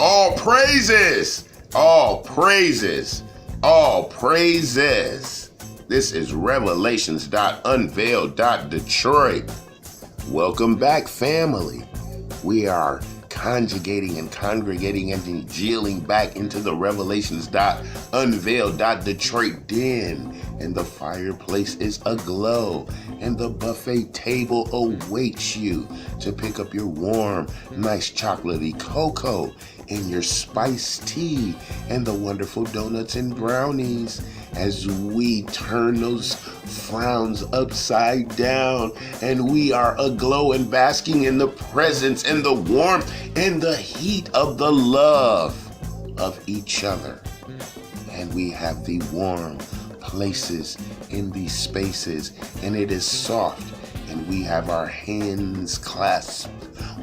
All praises, all praises, all praises. This is Revelations.Unveiled. Detroit. Welcome back, family. We are conjugating and congregating and congealing back into the Revelations.Unveiled. Detroit den. And the fireplace is aglow, and the buffet table awaits you to pick up your warm, nice chocolatey cocoa and your spiced tea and the wonderful donuts and brownies as we turn those frowns upside down and we are aglow and basking in the presence and the warmth and the heat of the love of each other. And we have the warm places in these spaces, and it is soft, and we have our hands clasped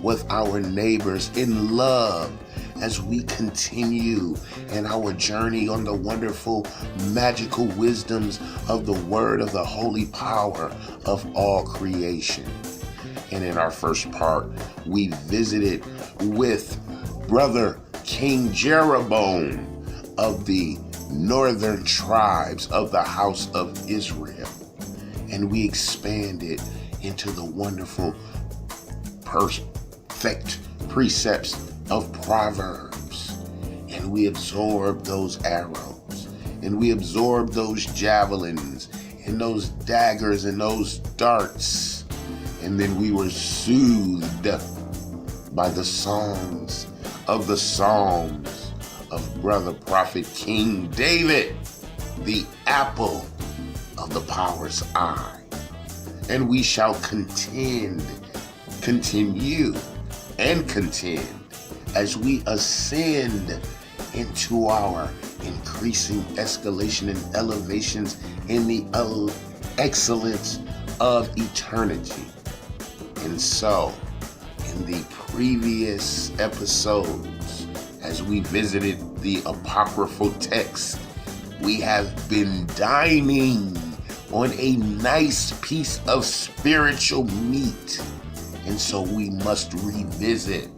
with our neighbors in love as we continue in our journey on the wonderful magical wisdoms of the word of the holy power of all creation. And in our first part, we visited with Brother King Jeroboam of the northern tribes of the house of Israel, and we expanded into the wonderful perfect precepts of Proverbs, and we absorbed those arrows, and we absorbed those javelins and those daggers and those darts, and then we were soothed by the songs of the Psalms of Brother Prophet King David, the apple of the power's eye. And we shall continue, and contend as we ascend into our increasing escalation and elevations in the excellence of eternity. And so, in the previous episodes, as we visited the apocryphal text, we have been dining on a nice piece of spiritual meat. And so we must revisit.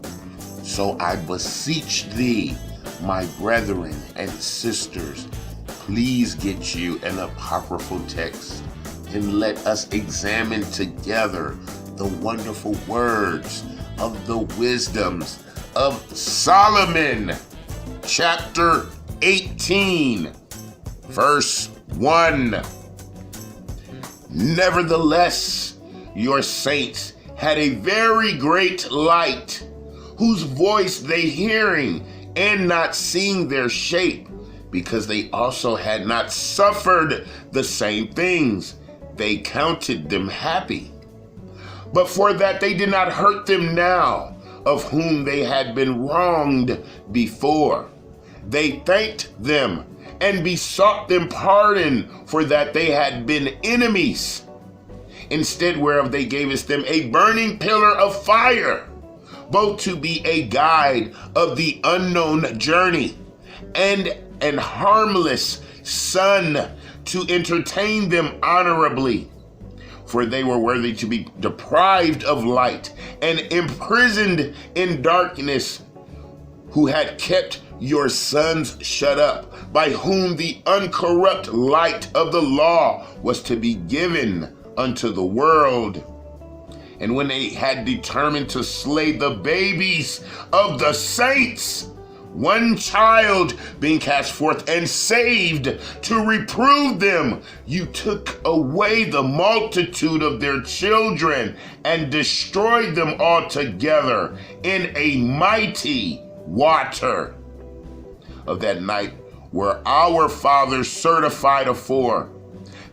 So I beseech thee, my brethren and sisters, please get you an apocryphal text and let us examine together the wonderful words of the wisdoms of Solomon, chapter 18, verse 1. Nevertheless, your saints had a very great light, whose voice they hearing and not seeing their shape, because they also had not suffered the same things, they counted them happy. But for that they did not hurt them now, of whom they had been wronged before. They thanked them and besought them pardon for that they had been enemies. Instead whereof they gave us them a burning pillar of fire, both to be a guide of the unknown journey, and an harmless sun to entertain them honorably. For they were worthy to be deprived of light and imprisoned in darkness, who had kept your sons shut up, by whom the uncorrupt light of the law was to be given unto the world. And when they had determined to slay the babies of the saints, one child being cast forth and saved to reprove them, you took away the multitude of their children and destroyed them altogether in a mighty water. Of that night were our fathers certified afore,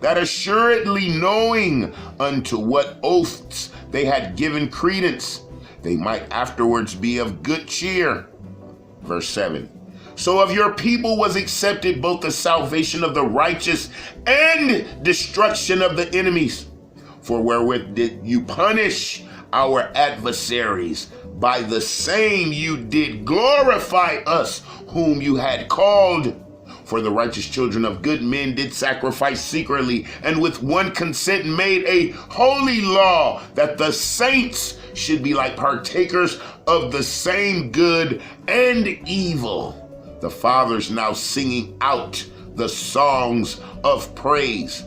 that assuredly knowing unto what oaths they had given credence, they might afterwards be of good cheer. Verse 7. So of your people was accepted both the salvation of the righteous and destruction of the enemies. For wherewith did you punish our adversaries? By the same you did glorify us, whom you had called. For the righteous children of good men did sacrifice secretly, and with one consent made a holy law, that the saints should be like partakers of the same good and evil. The fathers now singing out the songs of praise.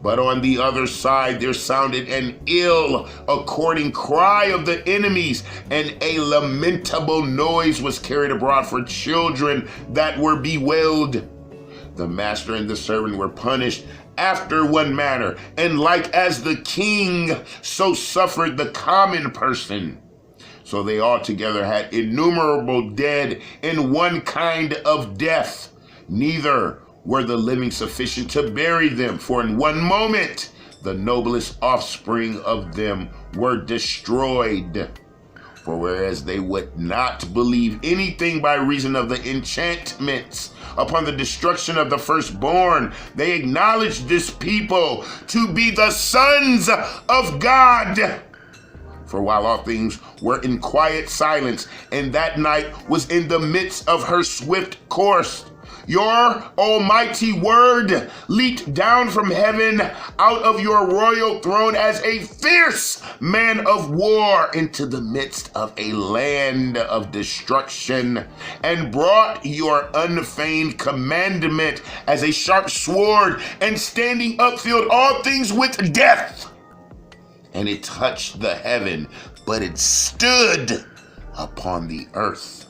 But on the other side there sounded an ill-according cry of the enemies, and a lamentable noise was carried abroad for children that were bewailed. The master and the servant were punished after one manner, and like as the king, so suffered the common person. So they altogether had innumerable dead in one kind of death, neither were the living sufficient to bury them, for in one moment the noblest offspring of them were destroyed. For whereas they would not believe anything by reason of the enchantments upon the destruction of the firstborn, they acknowledged this people to be the sons of God. For while all things were in quiet silence, and that night was in the midst of her swift course, your almighty word leaped down from heaven out of your royal throne as a fierce man of war into the midst of a land of destruction, and brought your unfeigned commandment as a sharp sword, and standing up filled all things with death. And it touched the heaven, but it stood upon the earth.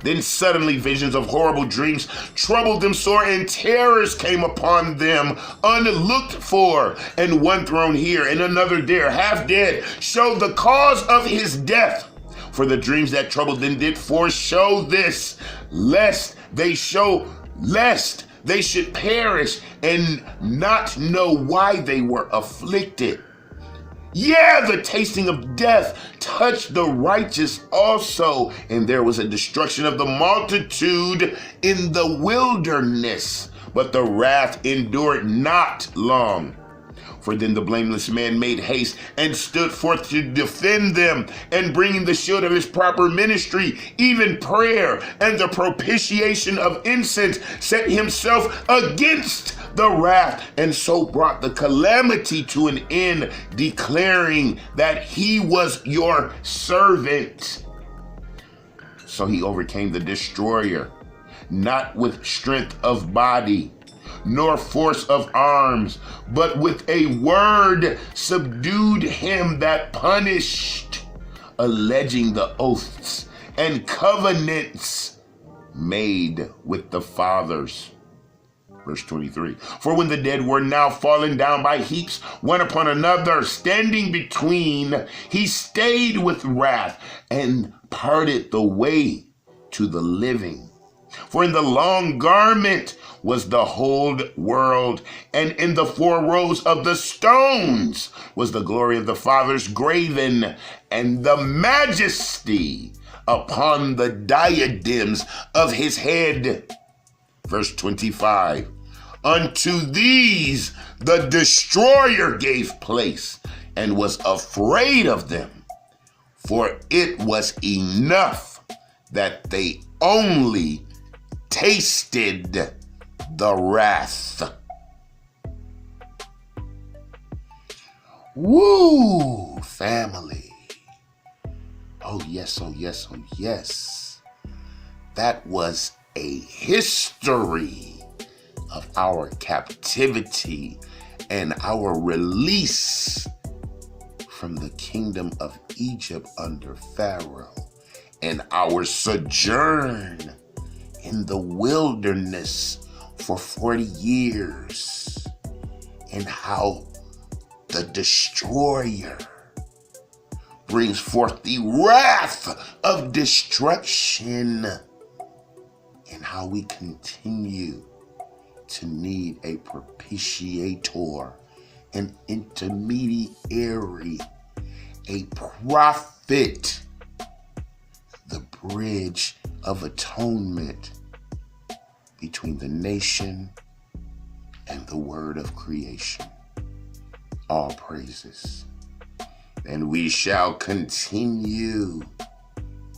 Then suddenly visions of horrible dreams troubled them sore, and terrors came upon them unlooked for. And one thrown here and another there, half dead, showed the cause of his death. For the dreams that troubled them did foreshow this, lest they should perish and not know why they were afflicted. Yeah, the tasting of death touched the righteous also, and there was a destruction of the multitude in the wilderness, but the wrath endured not long. For then the blameless man made haste and stood forth to defend them, and bringing the shield of his proper ministry, even prayer and the propitiation of incense, set himself against the wrath, and so brought the calamity to an end, declaring that he was your servant. So he overcame the destroyer, not with strength of body, nor force of arms, but with a word subdued him that punished, alleging the oaths and covenants made with the fathers. Verse 23, for when the dead were now fallen down by heaps, one upon another, standing between, he stayed with wrath and parted the way to the living. For in the long garment was the whole world, and in the 4 rows of the stones was the glory of the fathers graven, and the majesty upon the diadems of his head. Verse 25, unto these the destroyer gave place, and was afraid of them, for it was enough that they only tasted the wrath. Woo, family. Oh yes, oh yes, oh yes. That was a history of our captivity and our release from the kingdom of Egypt under Pharaoh, and our sojourn in the wilderness for 40 years, and how the destroyer brings forth the wrath of destruction, and how we continue to need a propitiator, an intermediary, a prophet, the bridge of atonement between the nation and the word of creation. All praises. And we shall continue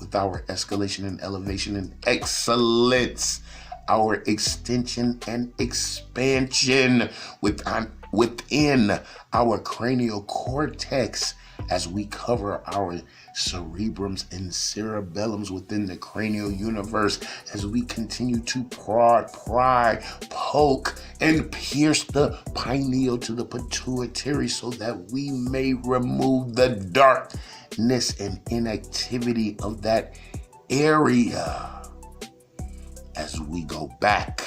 with our escalation and elevation and excellence, our extension and expansion within our cranial cortex, as we cover our cerebrums and cerebellums within the cranial universe, as we continue to prod, pry, poke, and pierce the pineal to the pituitary so that we may remove the darkness and inactivity of that area, as we go back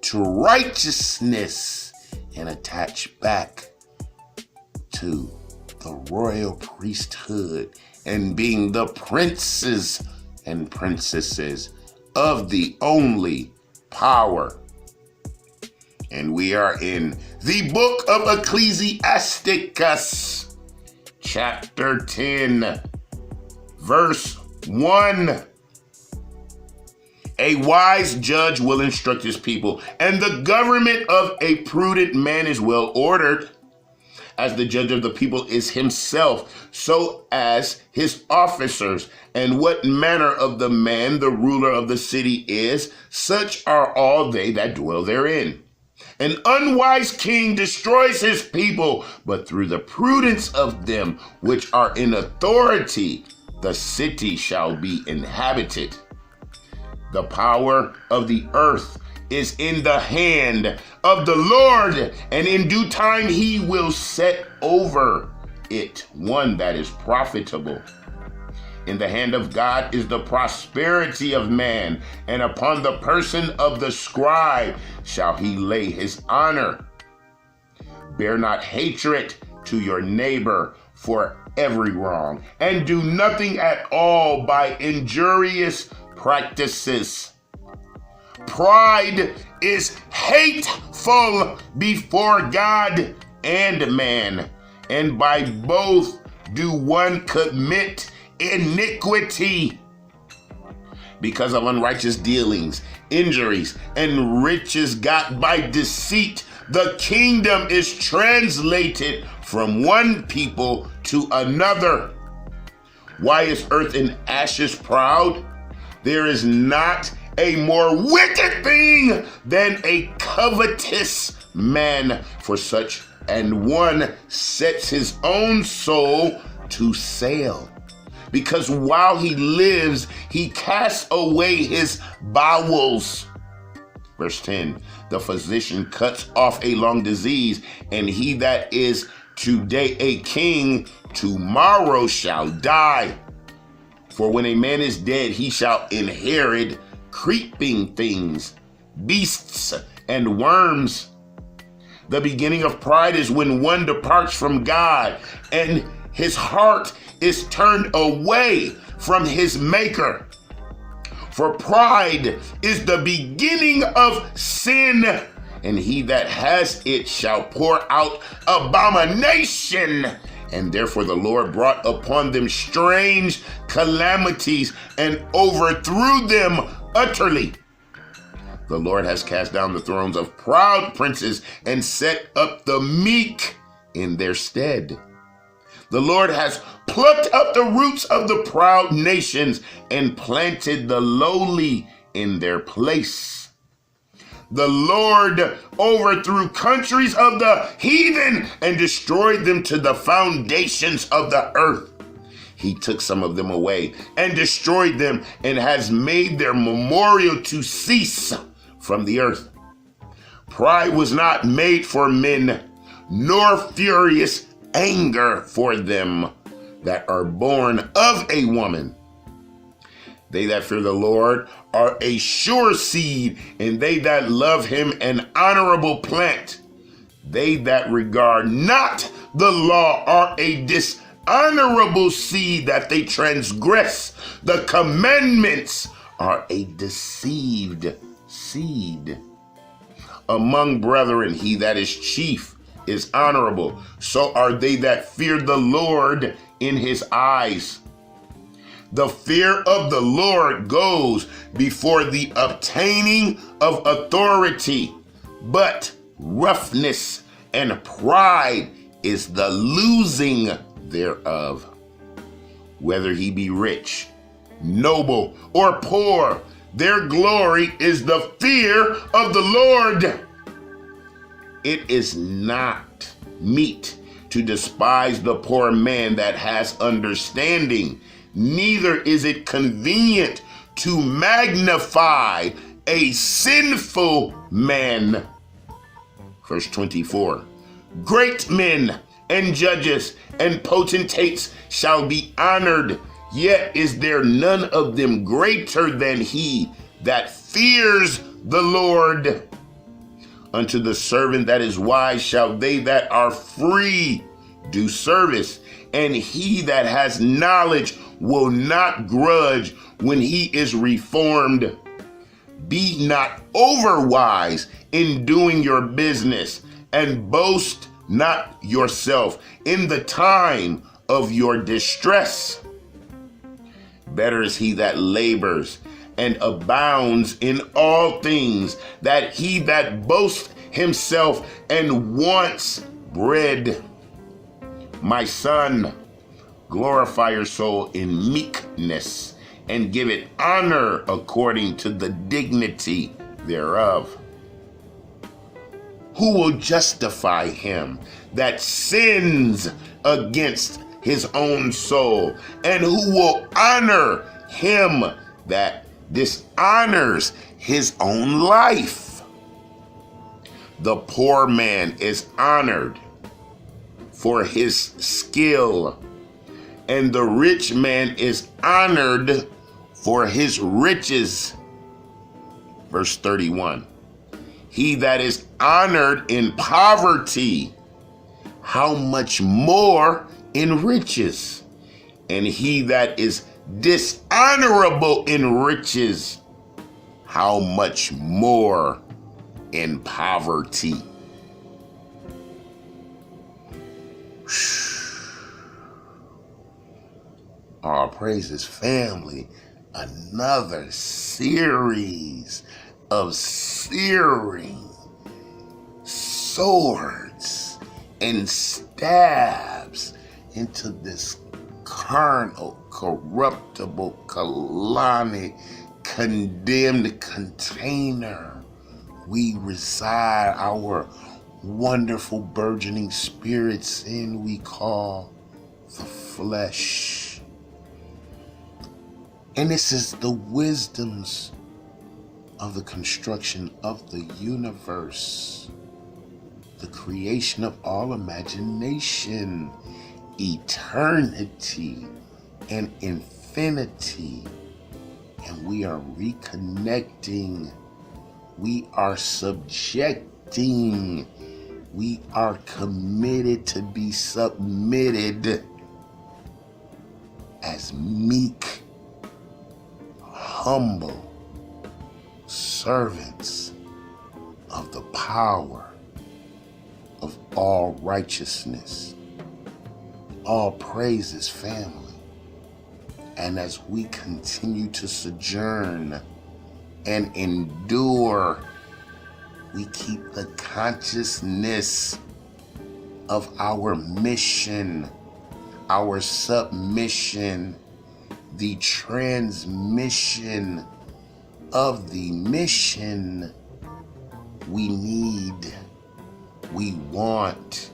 to righteousness and attach back to the royal priesthood and being the princes and princesses of the only power. And we are in the book of Ecclesiasticus, chapter 10, verse 1. A wise judge will instruct his people, and the government of a prudent man is well ordered. As the judge of the people is himself, so as his officers. And what manner of the man the ruler of the city is, such are all they that dwell therein. An unwise king destroys his people, but through the prudence of them which are in authority, the city shall be inhabited. The power of the earth is in the hand of the Lord, and in due time he will set over it one that is profitable. In the hand of God is the prosperity of man, and upon the person of the scribe shall he lay his honor. Bear not hatred to your neighbor for every wrong, and do nothing at all by injurious practices. Pride is hateful before God and man, and by both do one commit iniquity. Because of unrighteous dealings, injuries, and riches got by deceit, the kingdom is translated from one people to another. Why is earth in ashes proud? There is not a more wicked thing than a covetous man, for such an one sets his own soul to sale. Because while he lives, he casts away his bowels. Verse 10, the physician cuts off a long disease, and he that is today a king, tomorrow shall die. For when a man is dead, he shall inherit creeping things, beasts, and worms. The beginning of pride is when one departs from God, and his heart is turned away from his maker. For pride is the beginning of sin, and he that has it shall pour out abomination. And therefore the Lord brought upon them strange calamities and overthrew them utterly. The Lord has cast down the thrones of proud princes and set up the meek in their stead. The Lord has plucked up the roots of the proud nations and planted the lowly in their place. The Lord overthrew countries of the heathen and destroyed them to the foundations of the earth. He took some of them away and destroyed them, and has made their memorial to cease from the earth. Pride was not made for men, nor furious anger for them that are born of a woman. They that fear the Lord are a sure seed, and they that love him an honorable plant. They that regard not the law are a dishonorable seed, that they transgress the commandments are a deceived seed. Among brethren, he that is chief is honorable. So are they that fear the Lord in his eyes. The fear of the Lord goes before the obtaining of authority, but roughness and pride is the losing thereof. Whether he be rich, noble, or poor, their glory is the fear of the Lord. It is not meet to despise the poor man that has understanding, neither is it convenient to magnify a sinful man. Verse 24, great men and judges and potentates shall be honored, yet is there none of them greater than he that fears the Lord. Unto the servant that is wise shall they that are free do service, and he that has knowledge will not grudge when he is reformed. Be not overwise in doing your business, and boast not yourself in the time of your distress. Better is he that labors and abounds in all things, that he that boasts himself and wants bread. My son, glorify your soul in meekness, and give it honor according to the dignity thereof. Who will justify him that sins against his own soul? And who will honor him that dishonors his own life? The poor man is honored for his skill, and the rich man is honored for his riches. Verse 31, he that is honored in poverty, how much more in riches? And he that is dishonorable in riches, how much more in poverty? All praises, family. Another series of searing swords and stabs into this carnal, corruptible, colonic, condemned container we reside our wonderful burgeoning spirits in, we call the flesh. And this is the wisdoms of the construction of the universe, the creation of all imagination, eternity and infinity. And we are reconnecting. We are subjecting. We are committed to be submitted as meek, humble servants of the power of all righteousness. All praises, family. And as we continue to sojourn and endure, we keep the consciousness of our mission, our submission, the transmission of the mission we need, we want,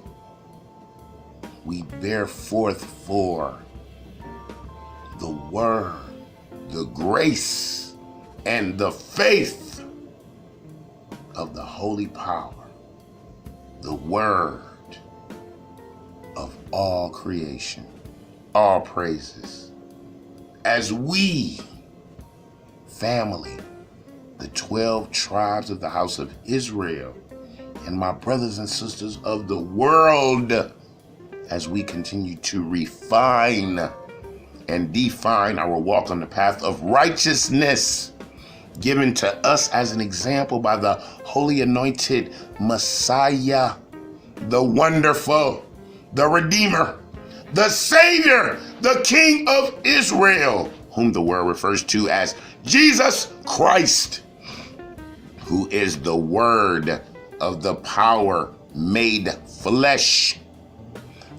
we bear forth for the word, the grace, and the faith of the holy power, the word of all creation. All praises. As we, family, the 12 tribes of the house of Israel, and my brothers and sisters of the world, as we continue to refine and define our walk on the path of righteousness, given to us as an example by the holy anointed Messiah, the wonderful, the Redeemer, the Savior, the King of Israel, whom the word refers to as Jesus Christ, who is the word of the power made flesh.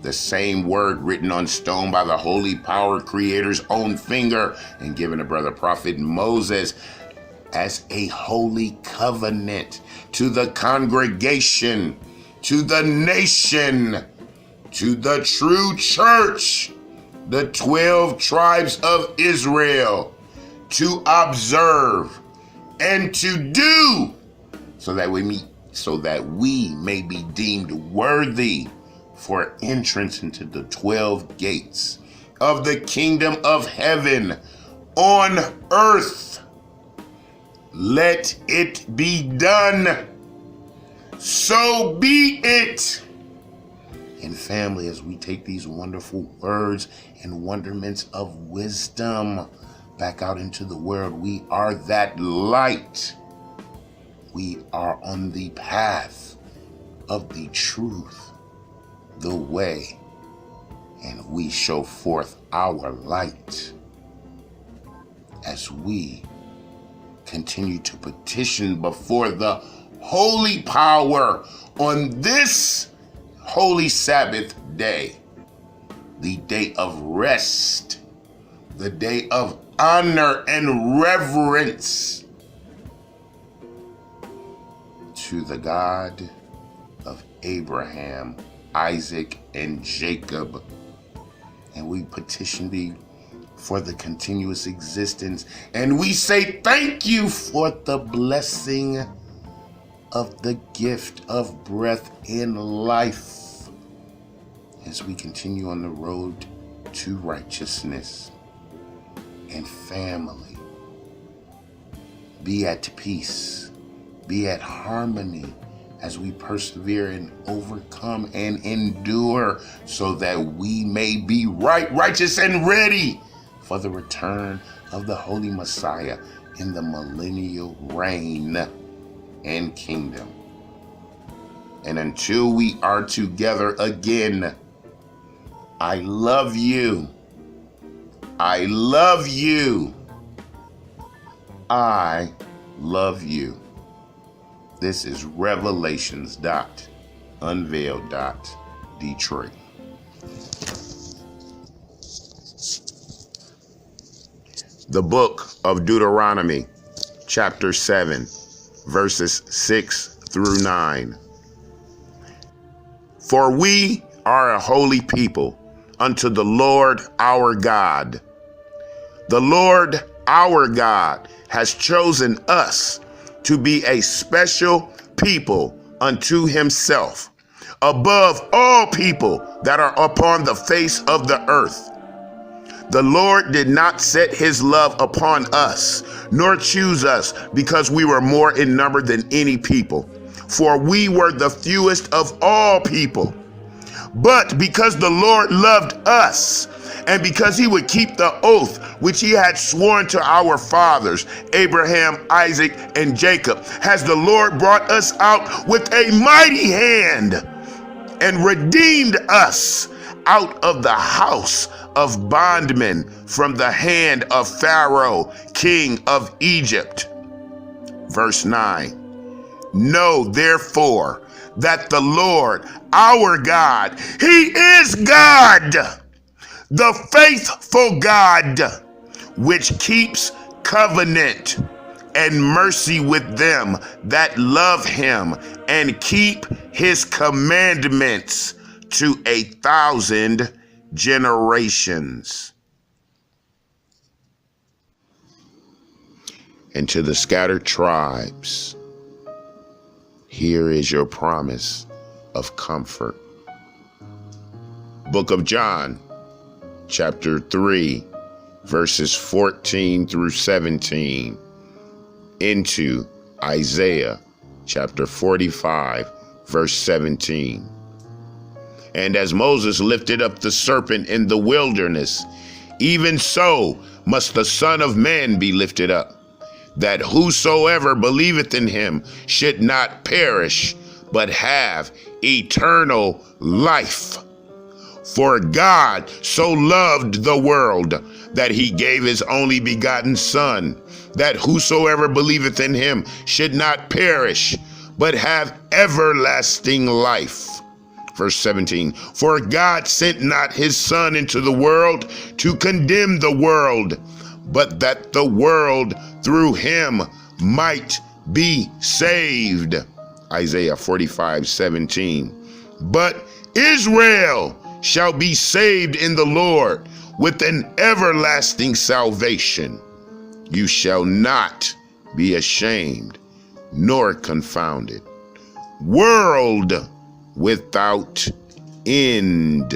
The same word written on stone by the holy power creator's own finger and given to brother prophet Moses as a holy covenant to the congregation, to the nation, to the true church, the 12 tribes of Israel, to observe and to do, so that we may be deemed worthy for entrance into the 12 gates of the kingdom of heaven on earth. Let it be done. So be it. And family, as we take these wonderful words and wonderments of wisdom back out into the world, we are that light. We are on the path of the truth, the way, and we show forth our light as we continue to petition before the holy power on this holy Sabbath day, the day of rest, the day of honor and reverence to the God of Abraham, Isaac, and Jacob. And we petition thee for the continuous existence. And we say thank you for the blessing of the gift of breath in life as we continue on the road to righteousness. And family, be at peace, be at harmony as we persevere and overcome and endure, so that we may be righteous and ready for the return of the Holy Messiah in the millennial reign and kingdom. And until we are together again, I love you. I love you. I love you. This is Revelations.Unveiled. Detroit. The book of Deuteronomy, chapter 7, verses 6 through 9. For we are a holy people unto the Lord our God. The Lord our God has chosen us to be a special people unto himself, above all people that are upon the face of the earth. The Lord did not set his love upon us, nor choose us because we were more in number than any people, for we were the fewest of all people. But because the Lord loved us, and because he would keep the oath which he had sworn to our fathers, Abraham, Isaac, and Jacob, has the Lord brought us out with a mighty hand and redeemed us out of the house of bondmen, from the hand of Pharaoh, king of Egypt. Verse 9. Know therefore that the Lord our God, he is God, the faithful God, which keeps covenant and mercy with them that love him and keep his commandments to 1,000 generations. And to the scattered tribes, here is your promise of comfort. Book of John, chapter 3, verses 14 through 17, into Isaiah, chapter 45, verse 17. And as Moses lifted up the serpent in the wilderness, even so must the Son of Man be lifted up, that whosoever believeth in him should not perish, but have eternal life. For God so loved the world that he gave his only begotten Son, that whosoever believeth in him should not perish, but have everlasting life. Verse 17, for God sent not his Son into the world to condemn the world, but that the world through him might be saved. Isaiah 45:17. But Israel shall be saved in the Lord with an everlasting salvation. You shall not be ashamed nor confounded. World without end.